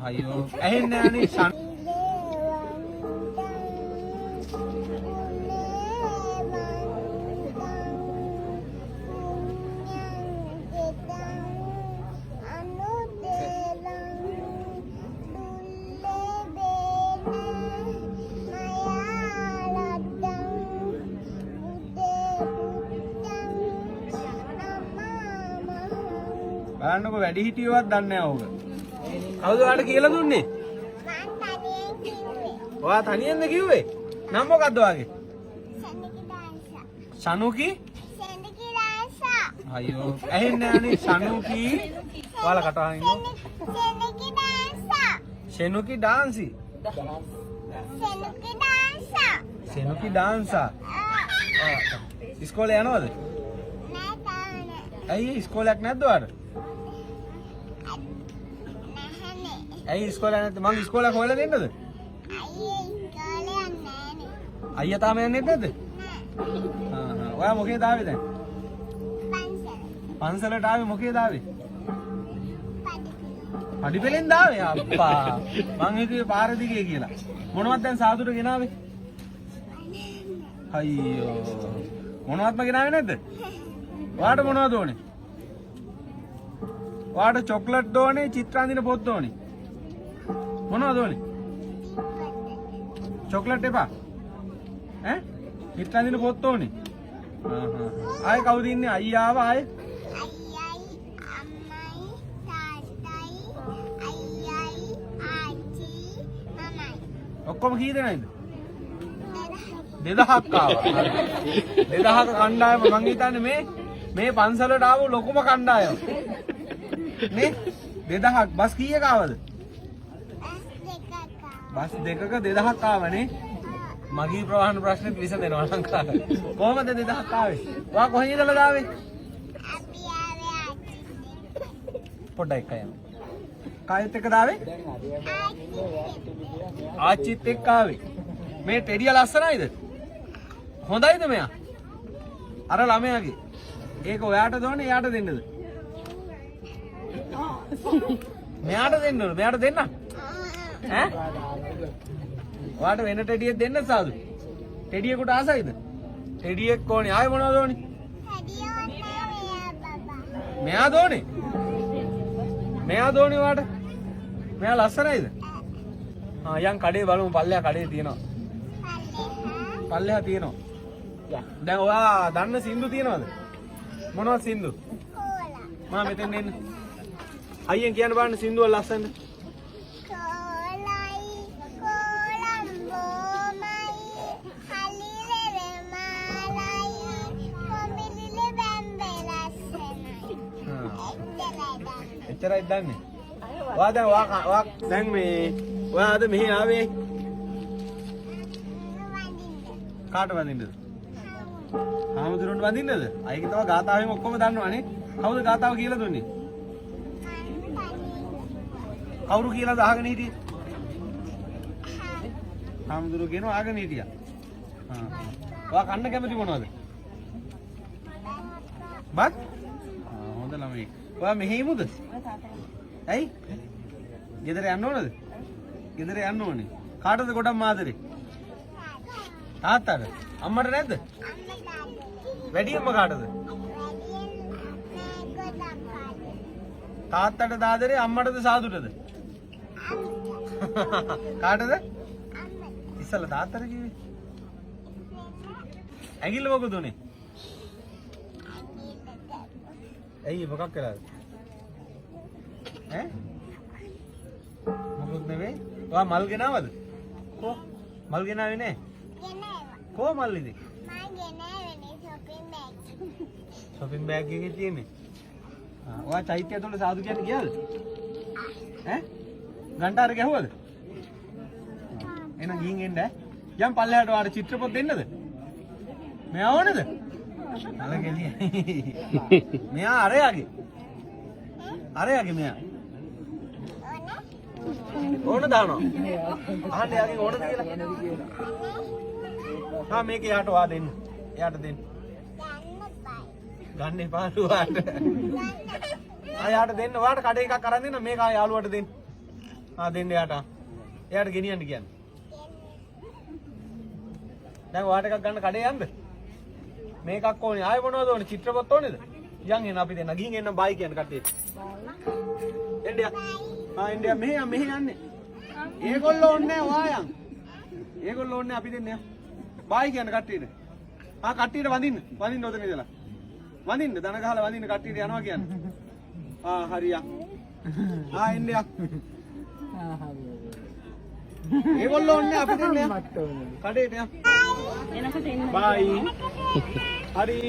අයියෝ ඇහෙන්නේ නැහැ නේ. බලන්නකො වැඩි හිටියවත් දන්නේ නැහැ ඕක. කවුද ඔයාලට කියලා දුන්නේ? ඔයා තනියෙන්ද කිව්වේ? නම මොකද්ද ඔයාගේ? සනුකි? අයියෝ ඇහෙන්නේ නැහැ නේ සනුකි. ඔයාලා කතා කරන්නේ. සෙනුකි ඩාන්සි. සෙනුකි ඩාන්සා. ඉස්කෝලේ යනවද? ඇයි ඉස්කෝලයක් නැද්ද ඔයාලට? ඇයි ඉස්කෝලේ නැත්නම් මං ඉස්කෝලේ හොයලා දෙන්නද? අයියා තාම යන්නේ නැද්ද? ඔයා මොකේද ආවේ දැන්? පන්සලට ආවේ මොකේද ආවේ? පඩිපෙලෙන්ද ආවේ අප්පා. මං හිතුවේ පාර දිගේ කියලා. මොනවද දැන් සාදුට ගෙනාවේ? අයියෝ. මොනවත්ම ගෙනාවේ නැද්ද? ඔයාට මොනවද ඕනේ? ඔයාට චොක්ලට් ඕනේ, චිත්‍රාන්දින පොත් ඕනේ. මොනවද ඕනේ? චොක්ලට් එපා. ඈ? චිත්‍රාන්දින පොත් ඕනේ. ආයේ කවුද ඉන්නේ? අයියා ආවා ආයේ? ඔක්කොම කී දෙනෙක්ද? 2000ක් ආවා. 2000ක කණ්ඩායම මං හිතන්නේ මේ පන්සලට ආව ලොකුම කණ්ඩායම. නේ? 2000ක් බස් කීයක ආවද? බස් දෙකක 2000ක් ආවනේ. මගී ප්‍රවාහන ප්‍රශ්නෙත් විසඳෙනවා ලංකාව. කොහමද 2000ක් ආවේ? ඔයා කොහෙන් ඉඳලාද ආවේ? අපි ආවේ පොඩ්ඩක් අයම. කායත් එක්කද ආවේ? ආච්චිත් එක්ක ආවේ. මේ ටෙඩිය ලස්සනයිද? හොඳයිද මෙයා? අර ළමයාගේ. ඒක ඔයාටද ඕනේ එයාට දෙන්නද? මෙයාට දෙන්නද? මෙයාට දෙන්න? ඈ? ඔයාට වෙන ටෙඩියක් දෙන්න සාදු. ටෙඩියෙකුට ආසයිද? ටෙඩියෙක් ඕනේ. ආයෙ මොනවද ඕනේ? මෙයා දෝනේ. මෙයා දෝනේ ඔයාට. මෙයා ලස්සනයිද? යන් කඩේ බලමු පල්ලෙහා කඩේ තියෙනවා. පල්ලෙහා තියෙනවා. දැන් ඔයා දන්න සින්දු තියෙනවද? මොනවද සින්දු? මම මෙතෙන් එන්න. අයියෙන් කියන්න බලන්න සින්දු වල ලස්සනද? එච්චරයි දන්නේ. ඔයා දැන් මේ ඔයාද මෙහි ආවේ කාට වඳින්නද? හාමුදුරුවන්ට වඳින්නද? අයික තව ගාතාවෙම ඔක්කොම දන්නවනේ. කවුද ගාතාව කියලා දුන්නේ? කවුරු කියලාද අහගෙන හිටියේ? හාමුදුරුවෝ කියනවා අහගෙන හිටියා. ඔයා කන්න කැමති මොනවද? බත්? හොඳ ළමයි. ඔයා මෙහෙ ඉමුද? ඇයි? ගෙදර යන්න ඕනද? ගෙදර යන්න ඕනේ. කාටද ගොඩක් ආදරේ? තාත්තට. අම්මට නැද්ද? වැඩියෙන්ම කාටද? තාත්තට ආදරේ අම්මටද සාදුටද? කාටද? ඉස්සලා තාත්තට කිව්වේ. ඇඟිල්ල මොකද උනේ? ඇයි මොකක් කළාද? ඈ? මොකද නෙවෙයි? ඔයා මල් ගෙනාවද? කො? මල් ගෙනාවේ නෑ? ගෙනාවා. කො මල් ඉදි? මම ගෙනාවේ නේ shopping bag. shopping bag එකේ තියෙන්නේ. ඔයා චෛත්‍ය ඇතුළේ සාදු කියන්නේ ගියාද? ඈ? ගන්ටාර ගැහුවද? එහෙනම් ගිහින් එන්න ඈ. යම් පල්ලෙහාට ඔයාට චිත්‍රපොත් දෙන්නද? මෙයා ඕනේද? අලගෙලිය. මෙයා අරයාගේ. අරයාගේ මෙයා. ඕන දානවා. අහන්න යාගෙන් ඕනද කියලා. මේක යාට වා දෙන්න. එයාට දෙන්න. ගන්න එපා යාට. යාට දෙන්න. ඔයාට කඩේ එකක් අරන් දෙන්න මේක යාළුවට දෙන්න. දෙන්න එයාට. එයාට ගෙනියන්න කියන්නේ. දැන් ඔයාට එකක් ගන්න කඩේ යන්න. මේකක් ඕනේ. ආයෙ මොනවද ඕනේ? චිත්‍රපට ඕනේද? යන් එන්න අපි දෙන්න. ගිහින් එන්න බයි කියන්න කට්ටියට. එන්න යා. එන්න යා මෙහෙ යන්නේ. ඒගොල්ලෝ ඕනේ නැහැ ඔයා යන්. ඒගොල්ලෝ ඕනේ අපි දෙන්න යා. බයි කියන්න කට්ටියට. කට්ටියට වඳින්න ඔතන ඉඳලා. වඳින්න දන ගහලා වඳින්න කට්ටියට යනවා කියන්නේ. හරියා. එන්න යා. ඒගොල්ලෝ ඕනේ අපි දෙන්න යා. කඩේට යා. එනකොට එන්න. බයි. හරි.